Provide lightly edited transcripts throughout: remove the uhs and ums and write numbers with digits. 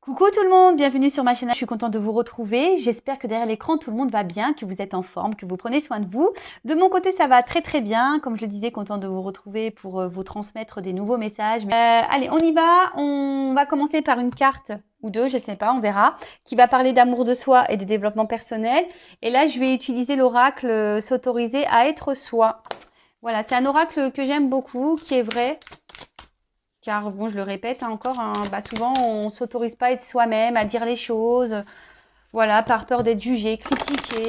Coucou tout le monde, bienvenue sur ma chaîne. Je suis contente de vous retrouver. J'espère que derrière l'écran, tout le monde va bien, que vous êtes en forme, que vous prenez soin de vous. De mon côté, ça va très très bien. Comme je le disais, contente de vous retrouver pour vous transmettre des nouveaux messages. Allez, on y va. On va commencer par une carte ou deux, je sais pas, on verra, qui va parler d'amour de soi et de développement personnel. Et là, je vais utiliser l'oracle s'autoriser à être soi. Voilà, c'est un oracle que j'aime beaucoup, qui est vrai. Car bon, je le répète encore, hein, souvent on s'autorise pas à être soi-même, à dire les choses, voilà, par peur d'être jugé, critiqué.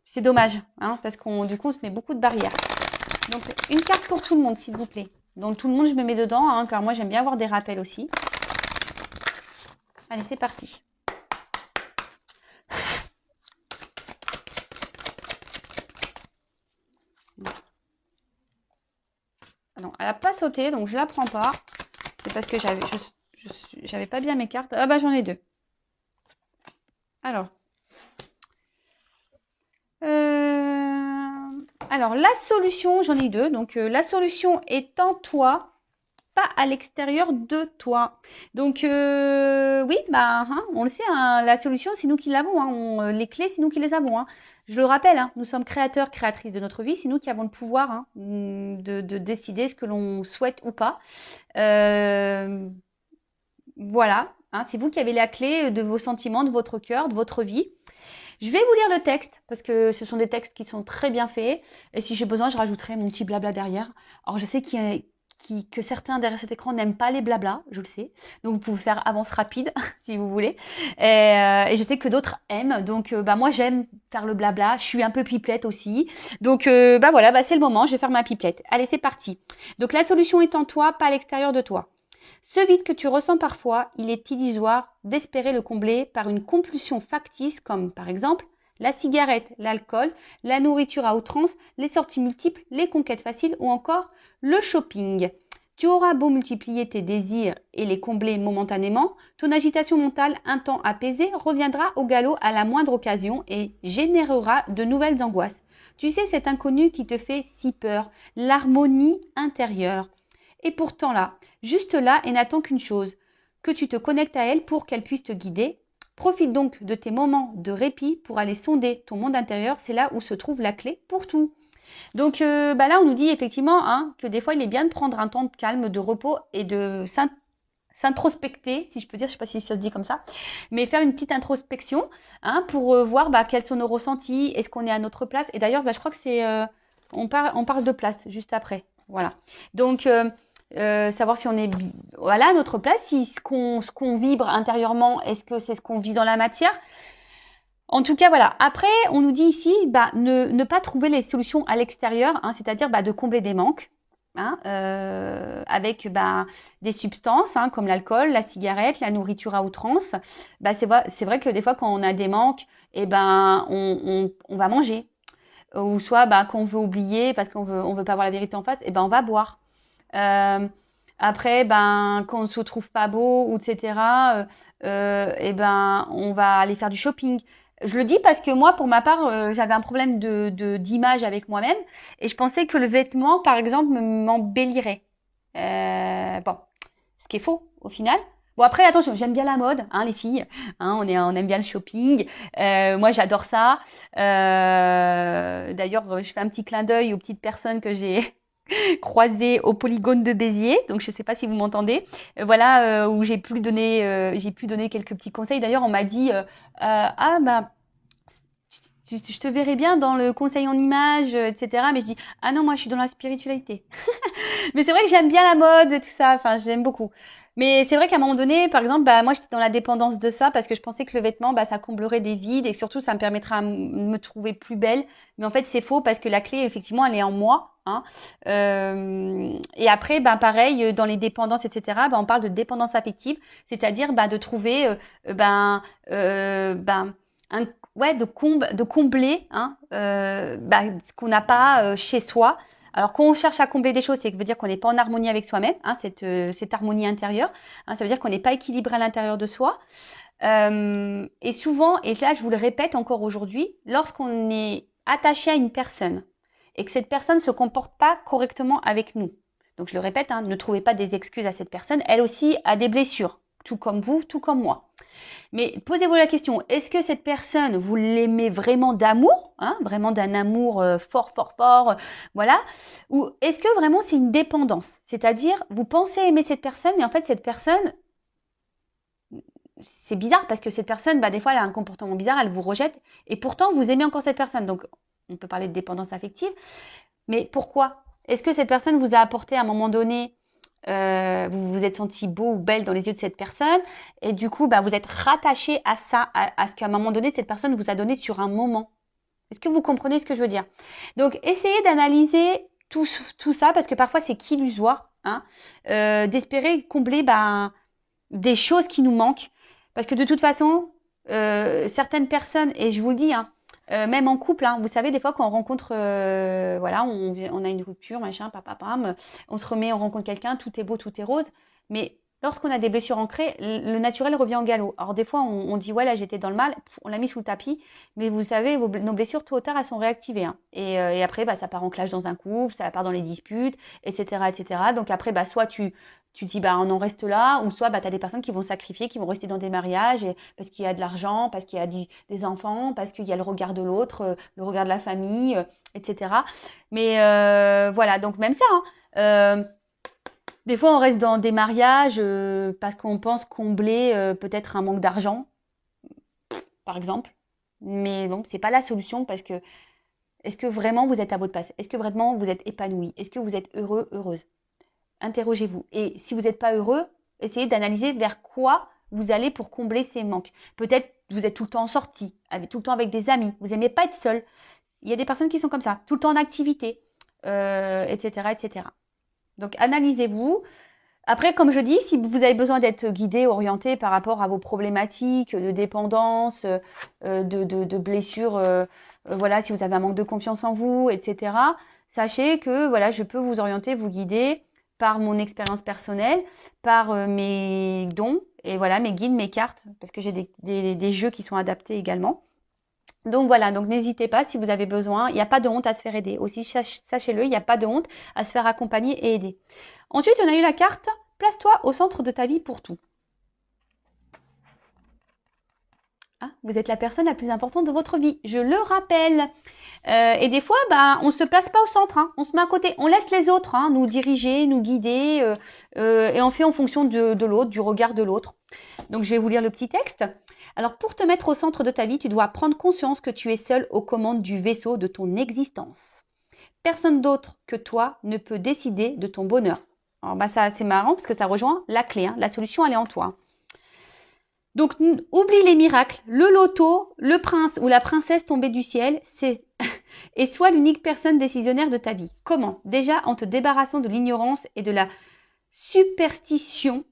C'est dommage, hein, parce qu'on du coup on se met beaucoup de barrières. Donc une carte pour tout le monde, s'il vous plaît. Donc tout le monde, je me mets dedans, hein, car moi j'aime bien avoir des rappels aussi. Allez, c'est parti. Non, elle n'a pas sauté, donc je la prends pas. C'est parce que j'avais pas bien mes cartes. Ah bah j'en ai deux. Alors la solution, j'en ai deux. Donc la solution est en toi, pas à l'extérieur de toi. Donc oui, on le sait, hein, la solution, c'est nous qui l'avons. Hein, les clés, c'est nous qui les avons. Hein. Je le rappelle, hein, nous sommes créateurs, créatrices de notre vie. C'est nous qui avons le pouvoir hein, de décider ce que l'on souhaite ou pas. Voilà, hein, c'est vous qui avez la clé de vos sentiments, de votre cœur, de votre vie. Je vais vous lire le texte parce que ce sont des textes qui sont très bien faits. Et si j'ai besoin, je rajouterai mon petit blabla derrière. Alors, je sais que certains derrière cet écran n'aiment pas les blabla, je le sais. Donc, vous pouvez faire avance rapide si vous voulez. Et je sais que d'autres aiment. Donc, moi, j'aime faire le blabla. Je suis un peu pipelette aussi. Donc, voilà, c'est le moment. Je vais faire ma pipelette. Allez, c'est parti. Donc, la solution est en toi, pas à l'extérieur de toi. Ce vide que tu ressens parfois, il est illusoire d'espérer le combler par une compulsion factice comme par exemple la cigarette, l'alcool, la nourriture à outrance, les sorties multiples, les conquêtes faciles ou encore le shopping. Tu auras beau multiplier tes désirs et les combler momentanément, ton agitation mentale un temps apaisée reviendra au galop à la moindre occasion et générera de nouvelles angoisses. Tu sais, cet inconnu qui te fait si peur, l'harmonie intérieure. Et pourtant là, juste là, et n'attend qu'une chose, que tu te connectes à elle pour qu'elle puisse te guider. Profite donc de tes moments de répit pour aller sonder ton monde intérieur, c'est là où se trouve la clé pour tout. Donc là, on nous dit effectivement hein, que des fois, il est bien de prendre un temps de calme, de repos et de s'introspecter, si je peux dire, je ne sais pas si ça se dit comme ça, mais faire une petite introspection hein, pour voir quels sont nos ressentis, est-ce qu'on est à notre place. Et d'ailleurs, je crois que c'est, on parle de place juste après. Voilà. Donc, savoir si on est voilà à notre place, si ce qu'on vibre intérieurement, est-ce que c'est ce qu'on vit dans la matière. En tout cas, voilà. Après, on nous dit ici, ne pas trouver les solutions à l'extérieur, hein, c'est-à-dire de combler des manques, hein, avec des substances hein, comme l'alcool, la cigarette, la nourriture à outrance. C'est vrai que des fois, quand on a des manques, on va manger. Ou soit quand on veut oublier parce on veut pas voir la vérité en face, on va boire. Après, quand on se trouve pas beau, ou etc., on va aller faire du shopping. Je le dis parce que moi, pour ma part, j'avais un problème d'image avec moi-même et je pensais que le vêtement, par exemple, m'embellirait. Bon, ce qui est faux au final. Bon après attention, j'aime bien la mode, hein, les filles, hein, on aime bien le shopping. Moi j'adore ça. D'ailleurs, je fais un petit clin d'œil aux petites personnes que j'ai croisées au polygone de Béziers. Donc je ne sais pas si vous m'entendez. Voilà où j'ai pu donner quelques petits conseils. D'ailleurs, on m'a dit je te verrais bien dans le conseil en images, etc. Mais je dis ah non, moi je suis dans la spiritualité. Mais c'est vrai que j'aime bien la mode, tout ça. Enfin, j'aime beaucoup. Mais c'est vrai qu'à un moment donné, par exemple, moi, j'étais dans la dépendance de ça parce que je pensais que le vêtement, ça comblerait des vides et surtout, ça me permettra de me trouver plus belle. Mais en fait, c'est faux parce que la clé, effectivement, elle est en moi. Hein. Et après, pareil, dans les dépendances, etc., on parle de dépendance affective, c'est-à-dire de trouver, un, ouais, de combler hein, ce qu'on n'a pas chez soi. Alors, quand on cherche à combler des choses, ça veut dire qu'on n'est pas en harmonie avec soi-même, hein, cette harmonie intérieure. Hein, ça veut dire qu'on n'est pas équilibré à l'intérieur de soi. Et souvent, et là, je vous le répète encore aujourd'hui, lorsqu'on est attaché à une personne et que cette personne ne se comporte pas correctement avec nous, Donc je le répète, hein, ne trouvez pas des excuses à cette personne. Elle aussi a des blessures, tout comme vous, tout comme moi. Mais posez-vous la question, est-ce que cette personne, vous l'aimez vraiment d'amour, hein, vraiment d'un amour fort, fort, fort, voilà, ou est-ce que vraiment c'est une dépendance? C'est-à-dire, vous pensez aimer cette personne, mais en fait cette personne, c'est bizarre parce que cette personne, des fois elle a un comportement bizarre, elle vous rejette, et pourtant vous aimez encore cette personne. Donc on peut parler de dépendance affective, mais pourquoi? Est-ce que cette personne vous a apporté à un moment donné, vous vous êtes senti beau ou belle dans les yeux de cette personne, et du coup, vous êtes rattaché à ça, à ce qu'à un moment donné, cette personne vous a donné sur un moment. Est-ce que vous comprenez ce que je veux dire? Donc, essayez d'analyser tout ça, parce que parfois, c'est qu'illusoire, hein, d'espérer combler des choses qui nous manquent. Parce que de toute façon, certaines personnes, et je vous le dis, hein, même en couple, hein, vous savez, des fois quand on rencontre, voilà, on a une rupture, machin, pam, on se remet, on rencontre quelqu'un, tout est beau, tout est rose, mais lorsqu'on a des blessures ancrées, le naturel revient au galop. Alors des fois, on dit, ouais, là j'étais dans le mal, on l'a mis sous le tapis, mais vous savez, nos blessures, tôt ou tard, elles sont réactivées. Hein. Et après, ça part en clash dans un couple, ça part dans les disputes, etc., etc. Donc après, soit tu dis on en reste là, ou soit tu as des personnes qui vont sacrifier, qui vont rester dans des mariages parce qu'il y a de l'argent, parce qu'il y a des enfants, parce qu'il y a le regard de l'autre, le regard de la famille, etc. Mais voilà, donc même ça, hein, des fois on reste dans des mariages parce qu'on pense combler peut-être un manque d'argent, par exemple. Mais bon, c'est pas la solution parce que est-ce que vraiment vous êtes à votre place? Est-ce que vraiment vous êtes épanoui? Est-ce que vous êtes heureux, heureuse? Interrogez-vous. Et si vous n'êtes pas heureux, essayez d'analyser vers quoi vous allez pour combler ces manques. Peut-être vous êtes tout le temps en sortie, tout le temps avec des amis. Vous n'aimez pas être seul. Il y a des personnes qui sont comme ça, tout le temps en activité, etc., etc. Donc analysez-vous. Après, comme je dis, si vous avez besoin d'être guidé, orienté par rapport à vos problématiques de dépendance, de blessures, voilà, si vous avez un manque de confiance en vous, etc., sachez que voilà, je peux vous orienter, vous guider par mon expérience personnelle, par mes dons, et voilà, mes guides, mes cartes, parce que j'ai des jeux qui sont adaptés également. Donc voilà, donc n'hésitez pas si vous avez besoin, il n'y a pas de honte à se faire aider. Aussi, sachez-le, il n'y a pas de honte à se faire accompagner et aider. Ensuite, on a eu la carte « Place-toi au centre de ta vie pour tout ». Hein, vous êtes la personne la plus importante de votre vie, je le rappelle. Et des fois, on ne se place pas au centre, hein, on se met à côté, on laisse les autres nous diriger, nous guider, et on fait en fonction de l'autre, du regard de l'autre. Donc, je vais vous lire le petit texte. Alors, pour te mettre au centre de ta vie, tu dois prendre conscience que tu es seul aux commandes du vaisseau de ton existence. Personne d'autre que toi ne peut décider de ton bonheur. Alors, ça, c'est marrant parce que ça rejoint la clé, hein, la solution, elle est en toi. Donc, oublie les miracles, le loto, le prince ou la princesse tombée du ciel, et sois l'unique personne décisionnaire de ta vie. Comment? Déjà en te débarrassant de l'ignorance et de la superstition.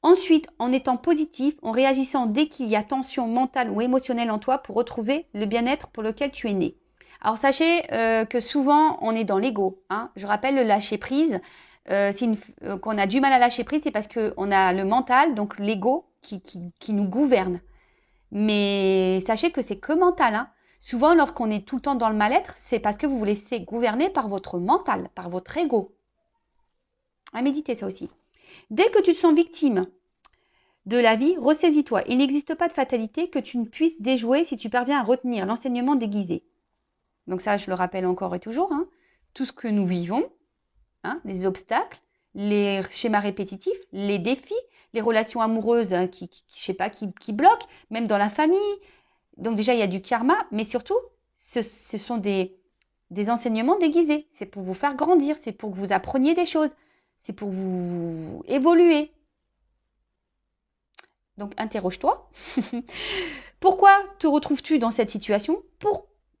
Ensuite, en étant positif, en réagissant dès qu'il y a tension mentale ou émotionnelle en toi pour retrouver le bien-être pour lequel tu es né. Alors, sachez que souvent, on est dans l'ego. Hein. Je rappelle le lâcher-prise. Qu'on a du mal à lâcher prise, c'est parce qu'on a le mental, donc l'ego, qui nous gouverne. Mais sachez que c'est que mental. Hein. Souvent, lorsqu'on est tout le temps dans le mal-être, c'est parce que vous vous laissez gouverner par votre mental, par votre ego. À méditer ça aussi. Dès que tu te sens victime de la vie, ressaisis-toi. Il n'existe pas de fatalité que tu ne puisses déjouer si tu parviens à retenir l'enseignement déguisé. Donc ça, je le rappelle encore et toujours. Hein. Tout ce que nous vivons, hein, les obstacles, les schémas répétitifs, les défis, les relations amoureuses qui bloquent, même dans la famille. Donc déjà, il y a du karma, mais surtout, ce sont des enseignements déguisés. C'est pour vous faire grandir, c'est pour que vous appreniez des choses, c'est pour vous évoluer. Donc, interroge-toi. Pourquoi te retrouves-tu dans cette situation?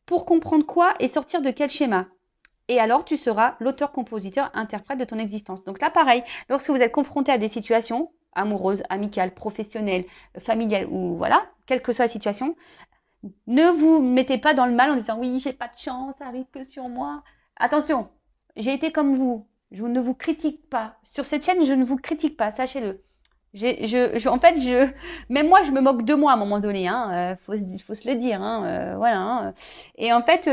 Pour comprendre quoi et sortir de quel schéma? Et alors, tu seras l'auteur, compositeur, interprète de ton existence. Donc là, pareil, lorsque vous êtes confronté à des situations amoureuses, amicales, professionnelles, familiales, ou voilà, quelle que soit la situation, ne vous mettez pas dans le mal en disant « oui, j'ai pas de chance, ça arrive que sur moi ». Attention, j'ai été comme vous, je ne vous critique pas. Sur cette chaîne, je ne vous critique pas, sachez-le. En fait, même moi, je me moque de moi à un moment donné, hein, faut se le dire, hein, voilà. Hein. Et en fait,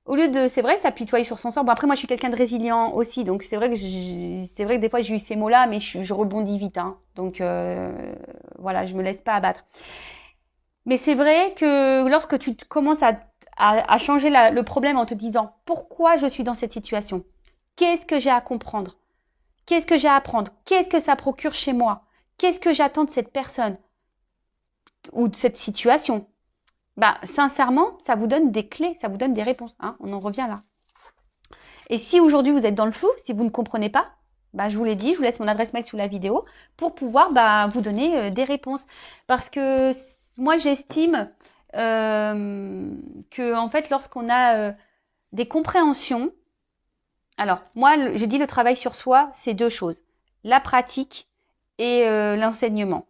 Au lieu de, c'est vrai, s'apitoyer sur son sort. Bon, après, moi, je suis quelqu'un de résilient aussi, donc c'est vrai que c'est vrai que des fois, j'ai eu ces mots-là, mais je rebondis vite, hein. Donc, voilà, je me laisse pas abattre. Mais c'est vrai que lorsque tu commences à changer le problème en te disant pourquoi je suis dans cette situation, qu'est-ce que j'ai à comprendre, qu'est-ce que j'ai à apprendre, qu'est-ce que ça procure chez moi, qu'est-ce que j'attends de cette personne ou de cette situation, bah sincèrement, ça vous donne des clés, ça vous donne des réponses, hein. On en revient là. Et si aujourd'hui vous êtes dans le flou, si vous ne comprenez pas, bah, je vous l'ai dit, je vous laisse mon adresse mail sous la vidéo pour pouvoir bah, vous donner des réponses. Parce que moi, j'estime que en fait, lorsqu'on a des compréhensions, alors moi, je dis le travail sur soi, c'est deux choses, la pratique et l'enseignement.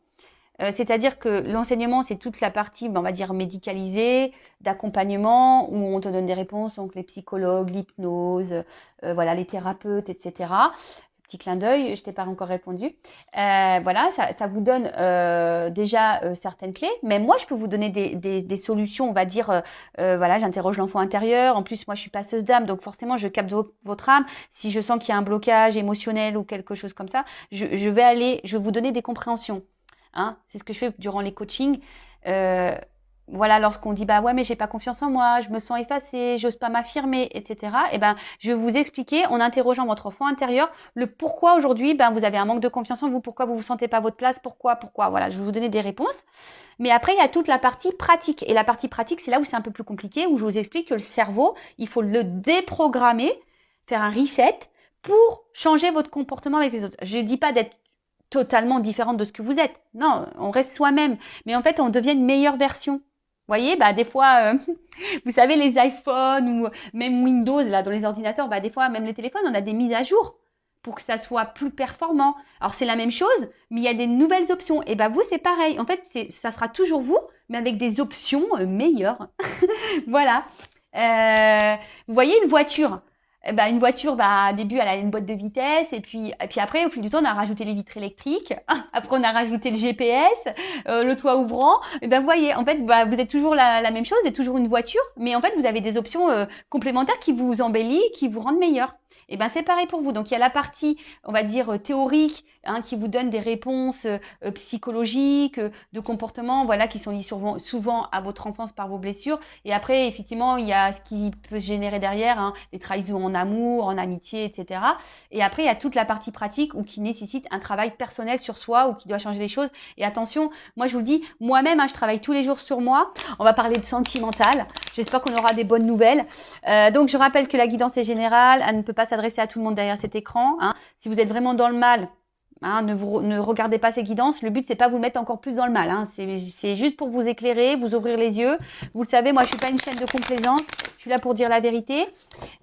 C'est-à-dire que l'enseignement, c'est toute la partie, on va dire, médicalisée, d'accompagnement, où on te donne des réponses, donc les psychologues, l'hypnose, voilà, les thérapeutes, etc. Petit clin d'œil, je t'ai pas encore répondu. Voilà, ça vous donne déjà certaines clés. Mais moi, je peux vous donner des solutions, on va dire, voilà, j'interroge l'enfant intérieur. En plus, moi, je suis passeuse d'âme, donc forcément, je capte votre âme. Si je sens qu'il y a un blocage émotionnel ou quelque chose comme ça, je vais vous donner des compréhensions. Hein, c'est ce que je fais durant les coachings. Voilà, lorsqu'on dit bah ouais mais j'ai pas confiance en moi, je me sens effacée, j'ose pas m'affirmer, etc. Et ben je vais vous expliquer en interrogeant votre enfant intérieur le pourquoi aujourd'hui ben vous avez un manque de confiance en vous, pourquoi vous vous sentez pas à votre place, pourquoi. Voilà, je vais vous donner des réponses. Mais après il y a toute la partie pratique et la partie pratique c'est là où c'est un peu plus compliqué où je vous explique que le cerveau il faut le déprogrammer, faire un reset pour changer votre comportement avec les autres. Je dis pas d'être totalement différente de ce que vous êtes. Non, on reste soi-même. Mais en fait, on devient une meilleure version. Vous voyez, bah des fois, vous savez, les iPhones ou même Windows, là, dans les ordinateurs, bah des fois, même les téléphones, on a des mises à jour pour que ça soit plus performant. Alors, c'est la même chose, mais il y a des nouvelles options. Et bah vous, c'est pareil. En fait, ça sera toujours vous, mais avec des options meilleures. Voilà. Vous voyez une voiture. Bah, une voiture, bah, au début, elle a une boîte de vitesse, et puis après, au fil du temps, on a rajouté les vitres électriques, après, on a rajouté le GPS, le toit ouvrant, et ben, vous voyez, en fait, bah, vous êtes toujours la même chose, vous êtes toujours une voiture, mais en fait, vous avez des options complémentaires qui vous embellissent, qui vous rendent meilleur. Et ben, c'est pareil pour vous. Donc, il y a la partie, on va dire, théorique, hein, qui vous donne des réponses psychologiques, de comportements, voilà, qui sont liés souvent à votre enfance par vos blessures. Et après, effectivement, il y a ce qui peut se générer derrière, hein, les trahisons en amour, en amitié, etc. Et après, il y a toute la partie pratique ou qui nécessite un travail personnel sur soi ou qui doit changer les choses. Et attention, moi, je vous le dis, moi-même, hein, je travaille tous les jours sur moi. On va parler de sentimental. J'espère qu'on aura des bonnes nouvelles. Donc, je rappelle que la guidance est générale. Elle ne peut pas s'adresser à tout le monde derrière cet écran, hein. Si vous êtes vraiment dans le mal, hein, ne regardez pas ces guidances. Le but, c'est pas vous mettre encore plus dans le mal, hein. C'est juste pour vous éclairer, vous ouvrir les yeux. Vous le savez, moi, je suis pas une chaîne de complaisance. Je suis là pour dire la vérité.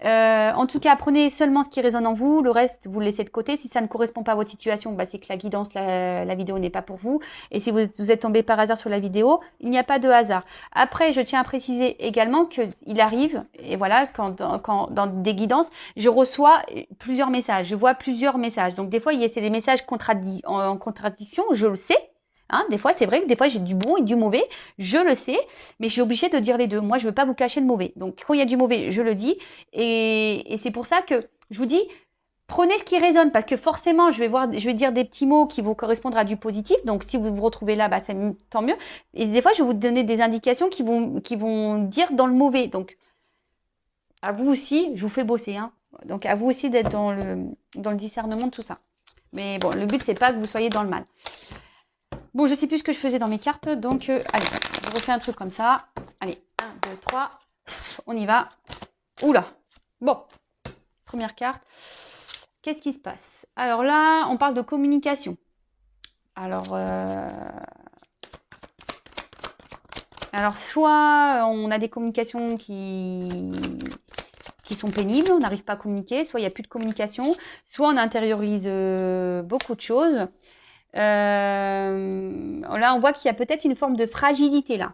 En tout cas, prenez seulement ce qui résonne en vous. Le reste, vous le laissez de côté. Si ça ne correspond pas à votre situation, bah, c'est que la guidance, la vidéo n'est pas pour vous. Et si vous êtes tombé par hasard sur la vidéo, il n'y a pas de hasard. Après, je tiens à préciser également qu'il arrive, et voilà, quand dans des guidances, je reçois plusieurs messages. Je vois plusieurs messages. Donc, des fois, c'est des messages en contradiction, je le sais. Hein, des fois, c'est vrai que des fois, j'ai du bon et du mauvais, je le sais, mais je suis obligée de dire les deux. Moi, je veux pas vous cacher le mauvais. Donc, quand il y a du mauvais, je le dis. Et c'est pour ça que je vous dis, prenez ce qui résonne, parce que forcément, je vais dire des petits mots qui vont correspondre à du positif. Donc, si vous vous retrouvez là, bah, tant mieux. Et des fois, je vais vous donner des indications qui vont dire dans le mauvais. Donc, à vous aussi, je vous fais bosser, hein. Donc, à vous aussi d'être dans le discernement de tout ça. Mais bon, le but, c'est pas que vous soyez dans le mal. Bon, je sais plus ce que je faisais dans mes cartes, donc allez, je refais un truc comme ça. Allez, 1, 2, 3, on y va. Oula, bon, première carte. Qu'est-ce qui se passe? Alors là, on parle de communication. Alors soit on a des communications qui sont pénibles, on n'arrive pas à communiquer, soit il n'y a plus de communication, soit on intériorise beaucoup de choses. Là, on voit qu'il y a peut-être une forme de fragilité là.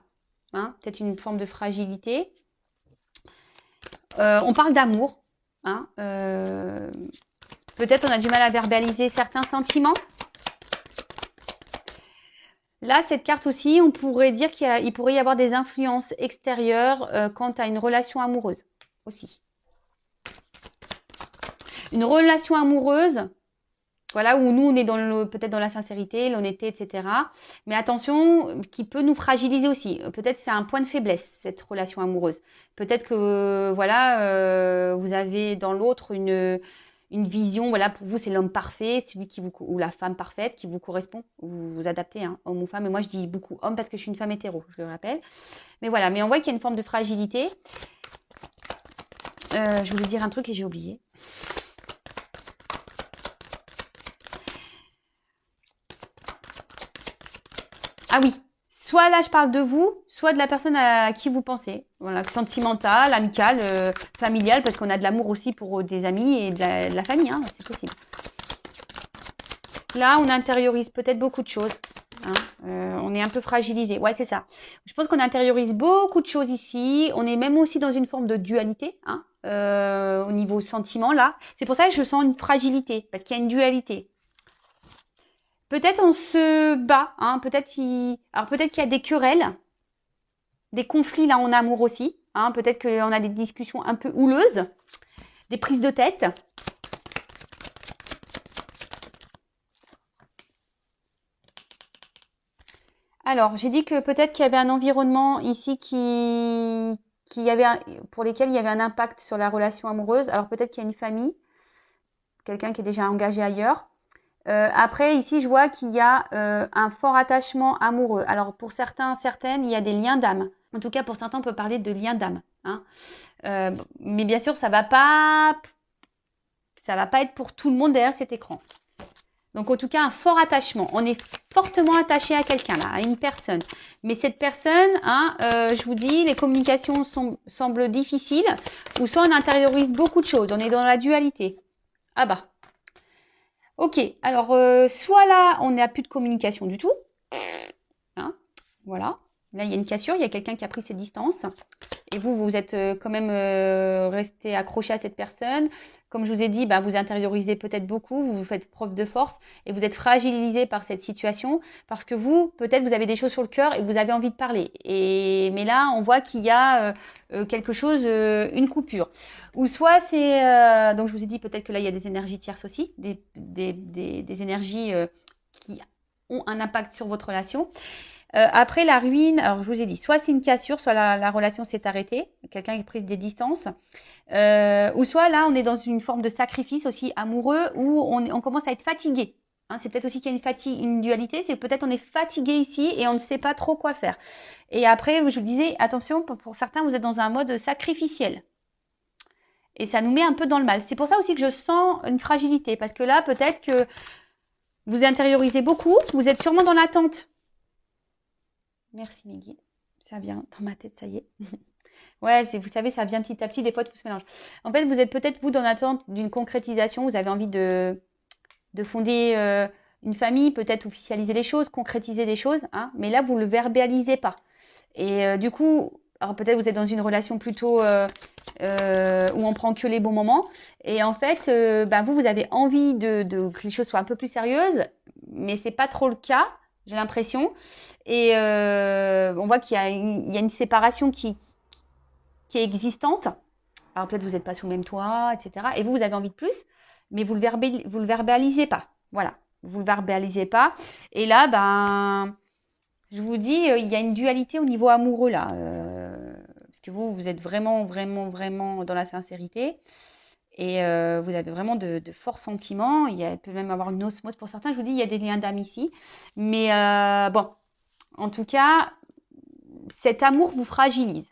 Hein, peut-être une forme de fragilité. On parle d'amour. Hein, peut-être on a du mal à verbaliser certains sentiments. Là, cette carte aussi, on pourrait dire qu'il pourrait y avoir des influences extérieures quant à une relation amoureuse. aussi. Une relation amoureuse, voilà, où nous, on est peut-être dans la sincérité, l'honnêteté, etc. Mais attention, qui peut nous fragiliser aussi. Peut-être c'est un point de faiblesse, cette relation amoureuse. Peut-être que, voilà, vous avez dans l'autre une vision, voilà, pour vous, c'est l'homme parfait, celui ou la femme parfaite qui vous correspond. Vous vous adaptez, hein, homme ou femme. Et moi, je dis beaucoup homme parce que je suis une femme hétéro, je le rappelle. Mais voilà, mais on voit qu'il y a une forme de fragilité. Je voulais dire un truc et j'ai oublié. Ah oui, soit là je parle de vous, soit de la personne à qui vous pensez. Voilà, sentimentale, amicale, familiale, parce qu'on a de l'amour aussi pour des amis et de la famille, hein, c'est possible. Là, on intériorise peut-être beaucoup de choses. Hein, on est un peu fragilisé. Ouais, c'est ça. Je pense qu'on intériorise beaucoup de choses ici. On est même aussi dans une forme de dualité, hein, au niveau sentiment, là. C'est pour ça que je sens une fragilité, parce qu'il y a une dualité. Peut-être on se bat, hein, peut-être qu'il y a des querelles, des conflits là en amour aussi, hein, peut-être qu'on a des discussions un peu houleuses, des prises de tête. Alors, j'ai dit que peut-être qu'il y avait un environnement ici pour lesquels il y avait un impact sur la relation amoureuse. Alors peut-être qu'il y a une famille, quelqu'un qui est déjà engagé ailleurs. Après, ici, je vois qu'il y a un fort attachement amoureux. Alors, pour certaines, il y a des liens d'âme. En tout cas, pour certains, on peut parler de liens d'âme. Hein. Mais bien sûr, ça va pas être pour tout le monde derrière cet écran. Donc, en tout cas, un fort attachement. On est fortement attaché à quelqu'un, là, à une personne. Mais cette personne, hein, je vous dis, les communications semblent difficiles, ou soit on intériorise beaucoup de choses. On est dans la dualité. Ah bah. Ok, alors soit là, on n'a plus de communication du tout. Hein, voilà. Là, il y a une cassure, il y a quelqu'un qui a pris ses distances. Et vous êtes quand même resté accroché à cette personne. Comme je vous ai dit, bah, vous intériorisez peut-être beaucoup, vous faites preuve de force et vous êtes fragilisé par cette situation parce que peut-être vous avez des choses sur le cœur et vous avez envie de parler. Mais là, on voit qu'il y a quelque chose, une coupure. Ou soit c'est, donc je vous ai dit peut-être que là, il y a des énergies tierces aussi, des énergies qui ont un impact sur votre relation. Après la ruine, alors je vous ai dit, soit c'est une cassure, soit la relation s'est arrêtée, quelqu'un qui a pris des distances, ou soit là on est dans une forme de sacrifice aussi amoureux où on commence à être fatigué. Hein, c'est peut-être aussi qu'il y a une dualité, c'est peut-être on est fatigué ici et on ne sait pas trop quoi faire. Et après, je vous disais, attention, pour certains, vous êtes dans un mode sacrificiel. Et ça nous met un peu dans le mal. C'est pour ça aussi que je sens une fragilité, parce que là, peut-être que vous intériorisez beaucoup, vous êtes sûrement dans l'attente. Merci mes guides. Ça vient dans ma tête, ça y est. Ouais, vous savez, ça vient petit à petit, des fois tout se mélange. En fait, vous êtes peut-être, vous, dans l'attente d'une concrétisation, vous avez envie de fonder une famille, peut-être officialiser les choses, concrétiser des choses, hein, mais là, vous ne le verbalisez pas. Et du coup, alors peut-être vous êtes dans une relation plutôt où on prend que les bons moments. Et en fait, vous avez envie que les choses soient un peu plus sérieuses, mais c'est pas trop le cas. J'ai l'impression. Et on voit qu'il y a une séparation qui est existante. Alors peut-être vous n'êtes pas sous le même toit, etc. Et vous avez envie de plus, mais vous le verbalisez pas. Voilà, vous le verbalisez pas. Et là, je vous dis, il y a une dualité au niveau amoureux là. Parce que vous êtes vraiment, vraiment, vraiment dans la sincérité. Et vous avez vraiment de forts sentiments. Il peut même avoir une osmose pour certains. Je vous dis, il y a des liens d'âme ici. Mais bon, en tout cas, cet amour vous fragilise.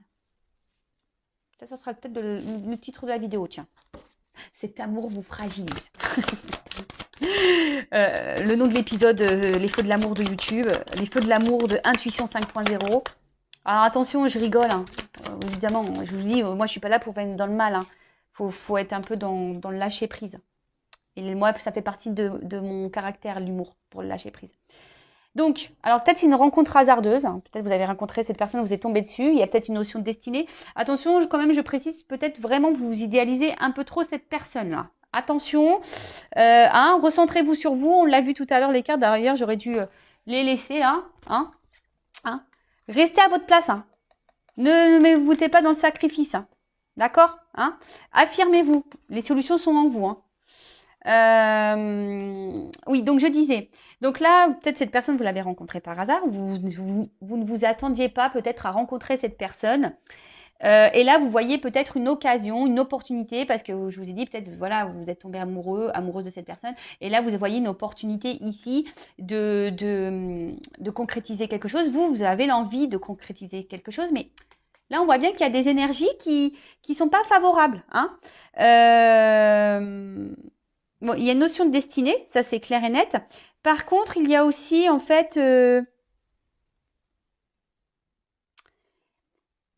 Ça sera peut-être le titre de la vidéo, tiens. Cet amour vous fragilise. Le nom de l'épisode, les feux de l'amour de YouTube, les feux de l'amour de Intuition 5.0. Alors attention, je rigole, hein. Évidemment, je vous dis, moi je suis pas là pour venir dans le mal. Hein. Faut être un peu dans le lâcher prise. Et moi, ça fait partie de mon caractère, l'humour, pour le lâcher prise. Donc, alors peut-être c'est une rencontre hasardeuse. Hein. Peut-être vous avez rencontré cette personne, vous êtes tombé dessus. Il y a peut-être une notion de destinée. Attention, quand même, je précise, peut-être vraiment vous idéalisez un peu trop cette personne-là. Attention, recentrez-vous sur vous. On l'a vu tout à l'heure, les cartes. D'ailleurs, j'aurais dû les laisser là. Hein. Restez à votre place. Hein. Ne vous mettez pas dans le sacrifice. Hein. D'accord, hein? Affirmez-vous. Les solutions sont en vous, hein. Oui, donc je disais. Donc là, peut-être cette personne, vous l'avez rencontrée par hasard. Vous ne vous attendiez pas peut-être à rencontrer cette personne. Et là, vous voyez peut-être une occasion, une opportunité, parce que je vous ai dit peut-être, voilà, vous êtes tombé amoureux, amoureuse de cette personne. Et là, vous voyez une opportunité ici de concrétiser quelque chose. Vous avez l'envie de concrétiser quelque chose, mais là, on voit bien qu'il y a des énergies qui sont pas favorables, hein. Bon, il y a une notion de destinée, ça c'est clair et net. Par contre, il y a aussi en fait,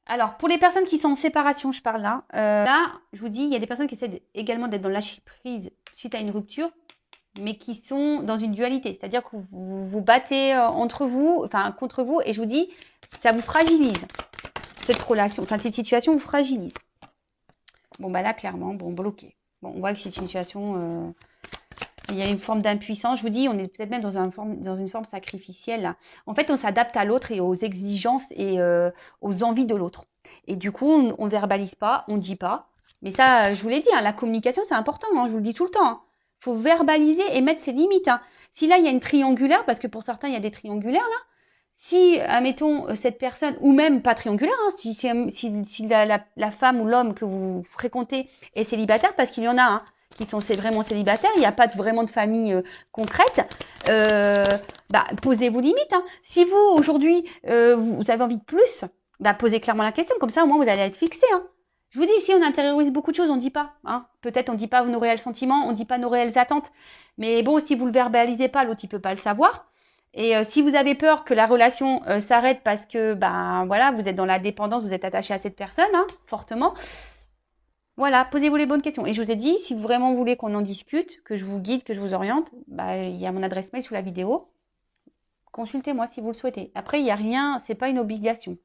alors pour les personnes qui sont en séparation, je parle là. Là, je vous dis, il y a des personnes qui essaient également d'être dans le lâcher prise suite à une rupture, mais qui sont dans une dualité, c'est-à-dire que vous vous battez entre vous, enfin contre vous, et je vous dis, ça vous fragilise cette relation, enfin cette situation vous fragilise. Bon bah là clairement, bon bloqué. Bon, on voit que c'est une situation. Il y a une forme d'impuissance. Je vous dis, on est peut-être même dans une forme sacrificielle, là. En fait, on s'adapte à l'autre et aux exigences et aux envies de l'autre. Et du coup, on ne verbalise pas, on ne dit pas. Mais ça, je vous l'ai dit, hein, la communication, c'est important. Hein, je vous le dis tout le temps. Hein. Faut verbaliser et mettre ses limites. Hein. Si là, il y a une triangulaire, parce que pour certains, il y a des triangulaires, là. Si, admettons, cette personne, ou même pas triangulaire, hein, si la femme ou l'homme que vous fréquentez est célibataire, parce qu'il y en a, hein, qui sont vraiment célibataires, il n'y a pas vraiment de famille concrète, bah, posez vos limites. Hein. Si vous, aujourd'hui, vous avez envie de plus, bah, posez clairement la question. Comme ça, au moins, vous allez être fixé. Hein. Je vous dis, ici, on intériorise beaucoup de choses, on ne dit pas. Hein. Peut-être on ne dit pas nos réels sentiments, on ne dit pas nos réelles attentes. Mais bon, si vous ne le verbalisez pas, l'autre, il ne peut pas le savoir. Et si vous avez peur que la relation s'arrête parce que ben voilà, vous êtes dans la dépendance, vous êtes attaché à cette personne, hein, fortement, voilà, posez-vous les bonnes questions. Et je vous ai dit, si vous vraiment voulez qu'on en discute, que je vous guide, que je vous oriente, bah, il y a mon adresse mail sous la vidéo. Consultez-moi si vous le souhaitez. Après, il n'y a rien, c'est pas une obligation.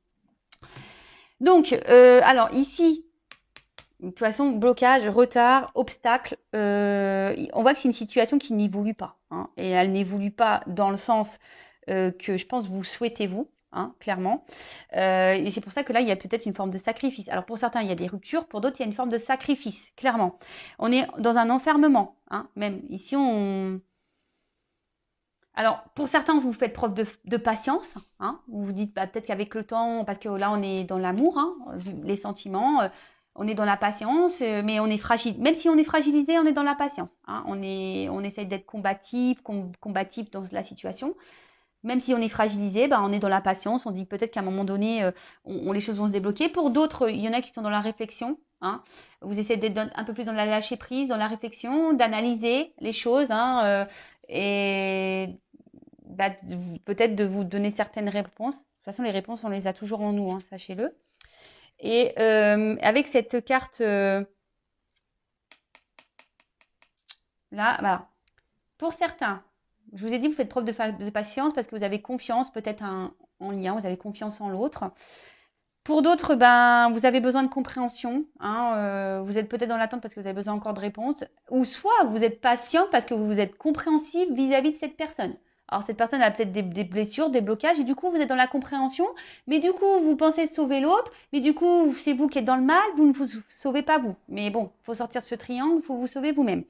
Donc, alors ici, de toute façon, blocage, retard, obstacle, on voit que c'est une situation qui n'évolue pas. Hein, et elle n'évolue pas dans le sens que je pense vous souhaitez vous. Hein, clairement. Et c'est pour ça que là, il y a peut-être une forme de sacrifice. Alors pour certains, il y a des ruptures, pour d'autres, il y a une forme de sacrifice, clairement. On est dans un enfermement, hein, même. Ici, on... Alors, pour certains, vous faites preuve de patience. Hein, vous vous dites, bah, peut-être qu'avec le temps, parce que là, on est dans l'amour, hein, les sentiments, on est dans la patience, mais on est fragile. Même si on est fragilisé, on est dans la patience. Hein, on essaye d'être combatif dans la situation. Même si on est fragilisé, bah, on est dans la patience. On dit peut-être qu'à un moment donné, les choses vont se débloquer. Pour d'autres, il y en a qui sont dans la réflexion. Hein. Vous essayez d'être un peu plus dans la lâcher prise, dans la réflexion, d'analyser les choses. Hein, et bah, peut-être de vous donner certaines réponses. De toute façon, les réponses, on les a toujours en nous, hein, sachez-le. Et avec cette carte là, voilà. Pour certains, je vous ai dit, vous faites preuve de patience parce que vous avez confiance peut-être en lien, vous avez confiance en l'autre. Pour d'autres, ben, vous avez besoin de compréhension. Hein, vous êtes peut-être dans l'attente parce que vous avez besoin encore de réponses. Ou soit vous êtes patient parce que vous êtes compréhensif vis-à-vis de cette personne. Alors cette personne a peut-être des blessures, des blocages, et du coup vous êtes dans la compréhension, mais du coup vous pensez sauver l'autre, mais du coup c'est vous qui êtes dans le mal, vous ne vous sauvez pas vous. Mais bon, il faut sortir de ce triangle, il faut vous sauver vous-même.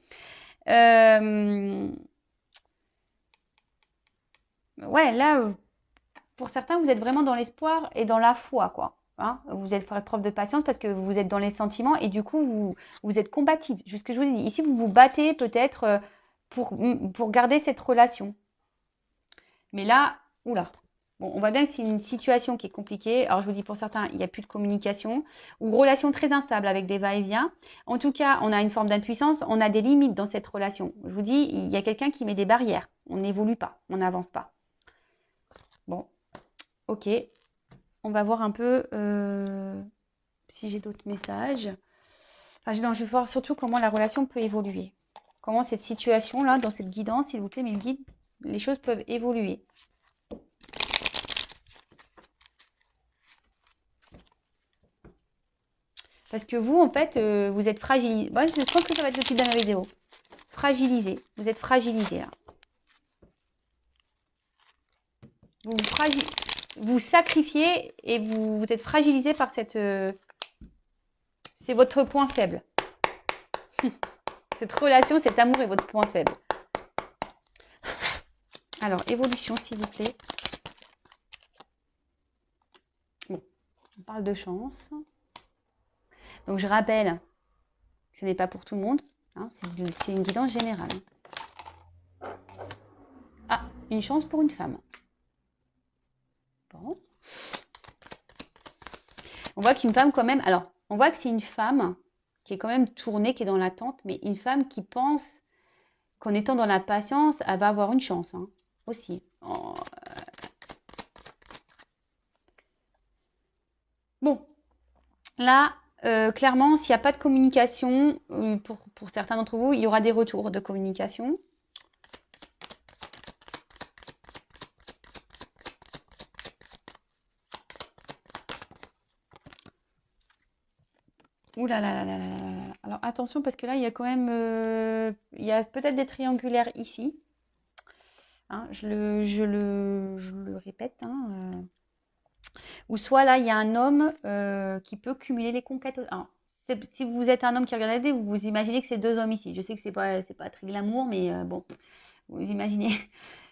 Ouais, là, pour certains, vous êtes vraiment dans l'espoir et dans la foi, quoi. Hein, vous êtes faire preuve de patience parce que vous êtes dans les sentiments et du coup, vous êtes combatif. Juste ce que je vous ai dit. Ici, vous vous battez peut-être pour garder cette relation. Mais là, oula. Bon, on voit bien que c'est une situation qui est compliquée. Alors, je vous dis, pour certains, il n'y a plus de communication ou relation très instable avec des va-et-vient. En tout cas, on a une forme d'impuissance. On a des limites dans cette relation. Je vous dis, il y a quelqu'un qui met des barrières. On n'évolue pas. On n'avance pas. Bon, ok. On va voir un peu si j'ai d'autres messages. Enfin, non, je vais voir surtout comment la relation peut évoluer. Comment cette situation-là, dans cette guidance, s'il vous plaît, mes guides, les choses peuvent évoluer. Parce que vous, en fait, vous êtes fragilisé. Moi, je pense que ça va être le titre de ma vidéo. Fragilisé. Vous êtes fragilisé, là. Vous sacrifiez et vous êtes fragilisé par C'est votre point faible. Cette relation, cet amour est votre point faible. Alors, évolution, s'il vous plaît. Bon, on parle de chance. Donc, je rappelle que ce n'est pas pour tout le monde. Hein, c'est une guidance générale. Ah, une chance pour une femme. Bon. On voit qu'une femme quand même... Alors, on voit que c'est une femme qui est quand même tournée, qui est dans l'attente, mais une femme qui pense qu'en étant dans la patience, elle va avoir une chance, hein, aussi. Oh. Bon, là, clairement, s'il n'y a pas de communication, pour certains d'entre vous, il y aura des retours de communication. Ouh là là là là là là. Alors attention parce que là il y a quand même il y a peut-être des triangulaires ici. Hein, je le répète. Hein, ou soit là il y a un homme qui peut cumuler les conquêtes. Alors, si vous êtes un homme qui regarde la vidéo, vous imaginez que c'est deux hommes ici. Je sais que c'est pas très glamour, mais bon, vous imaginez.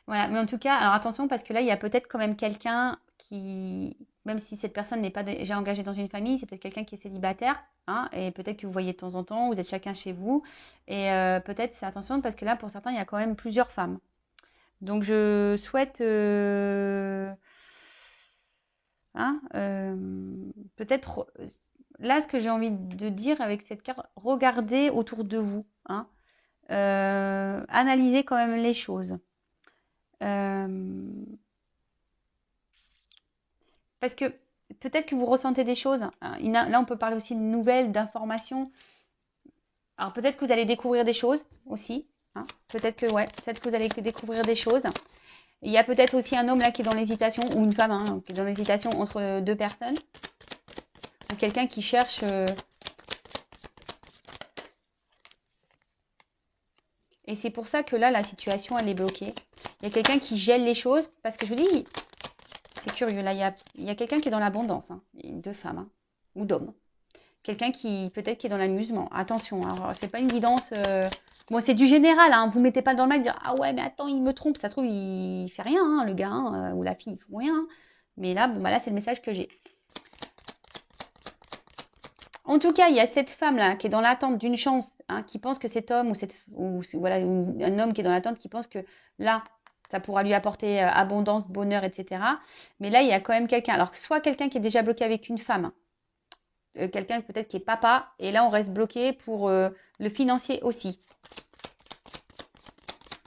Voilà, mais en tout cas, alors attention parce que là il y a peut-être quand même quelqu'un qui, même si cette personne n'est pas déjà engagée dans une famille, c'est peut-être quelqu'un qui est célibataire. Hein, et peut-être que vous voyez de temps en temps, vous êtes chacun chez vous. Et peut-être, c'est attention, parce que là, pour certains, il y a quand même plusieurs femmes. Donc, je souhaite, hein, peut-être, là, ce que j'ai envie de dire avec cette carte, regardez autour de vous. Hein, analysez quand même les choses. Parce que peut-être que vous ressentez des choses. Hein, là, on peut parler aussi de nouvelles, d'informations. Alors peut-être que vous allez découvrir des choses aussi. Hein. Peut-être que vous allez découvrir des choses. Il y a peut-être aussi un homme là qui est dans l'hésitation, ou une femme hein, qui est dans l'hésitation entre deux personnes. Ou quelqu'un qui cherche... Et c'est pour ça que là, la situation, elle est bloquée. Il y a quelqu'un qui gèle les choses. Parce que je vous dis, c'est curieux. Là, il y a quelqu'un qui est dans l'abondance. Hein, deux femmes hein, ou d'hommes. Quelqu'un qui peut-être qui est dans l'amusement. Attention, alors c'est pas une guidance. Bon, c'est du général. Hein, vous mettez pas dans le mal de dire ah ouais mais attends il me trompe. Ça se trouve il fait rien hein, le gars hein, ou la fille ils font rien. Hein. Mais là bon bah là c'est le message que j'ai. En tout cas il y a cette femme là qui est dans l'attente d'une chance, hein, qui pense que cet homme ou voilà un homme qui est dans l'attente qui pense que là ça pourra lui apporter abondance, bonheur, etc. Mais là il y a quand même quelqu'un. Alors soit quelqu'un qui est déjà bloqué avec une femme. Quelqu'un peut-être qui est papa, et là on reste bloqué pour le financier aussi.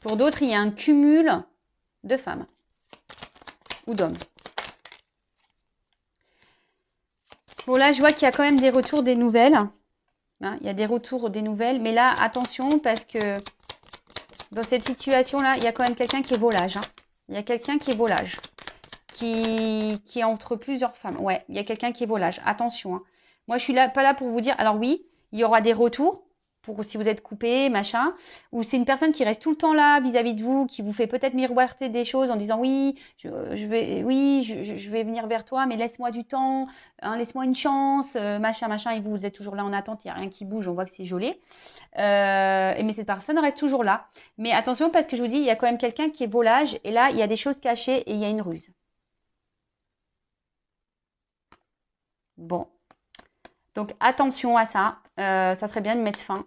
Pour d'autres, il y a un cumul de femmes ou d'hommes. Bon là, je vois qu'il y a quand même des retours, des nouvelles. Hein, il y a des retours, des nouvelles, mais là, attention parce que dans cette situation-là, il y a quand même quelqu'un qui est volage. Hein. Il y a quelqu'un qui est volage, qui est entre plusieurs femmes. Ouais, il y a quelqu'un qui est volage. Attention. Hein. Moi, je suis là, pas là pour vous dire. Alors oui, il y aura des retours pour si vous êtes coupé, machin. Ou c'est une personne qui reste tout le temps là vis-à-vis de vous, qui vous fait peut-être miroiter des choses en disant oui, je vais venir vers toi, mais laisse-moi du temps, hein, laisse-moi une chance, machin, machin. Et vous êtes toujours là en attente, il n'y a rien qui bouge, on voit que c'est gelé. Mais cette personne reste toujours là. Mais attention parce que je vous dis, il y a quand même quelqu'un qui est volage et là, il y a des choses cachées et il y a une ruse. Bon. Donc attention à ça, ça serait bien de mettre fin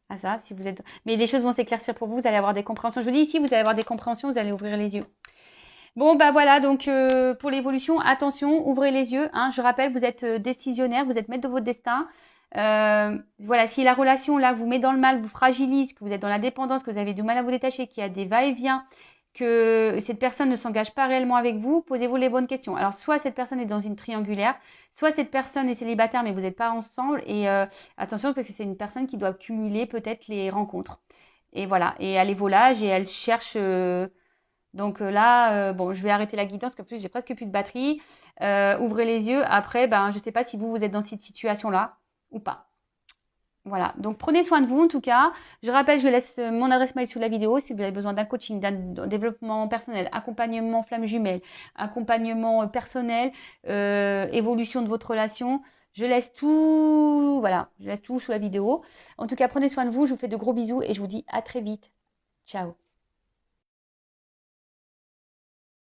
à ça si vous êtes. Mais les choses vont s'éclaircir pour vous, vous allez avoir des compréhensions. Je vous dis ici, vous allez avoir des compréhensions, vous allez ouvrir les yeux. Bon bah voilà, donc pour l'évolution, attention, ouvrez les yeux. Hein, je rappelle, vous êtes décisionnaire, vous êtes maître de votre destin. Voilà, si la relation là vous met dans le mal, vous fragilise, que vous êtes dans la dépendance, que vous avez du mal à vous détacher, qu'il y a des va-et-vient, que cette personne ne s'engage pas réellement avec vous, posez-vous les bonnes questions. Alors, soit cette personne est dans une triangulaire, soit cette personne est célibataire, mais vous n'êtes pas ensemble. Et attention, parce que c'est une personne qui doit cumuler peut-être les rencontres. Et voilà, et elle est volage et elle cherche... donc là, bon, je vais arrêter la guidance, parce qu'en plus, j'ai presque plus de batterie. Ouvrez les yeux. Après, ben, je ne sais pas si vous êtes dans cette situation-là ou pas. Voilà, donc prenez soin de vous en tout cas. Je rappelle, je laisse mon adresse mail sous la vidéo si vous avez besoin d'un coaching, d'un développement personnel, accompagnement flamme jumelle, accompagnement personnel, évolution de votre relation. Je laisse tout, voilà, je laisse tout sous la vidéo. En tout cas, prenez soin de vous, je vous fais de gros bisous et je vous dis à très vite. Ciao.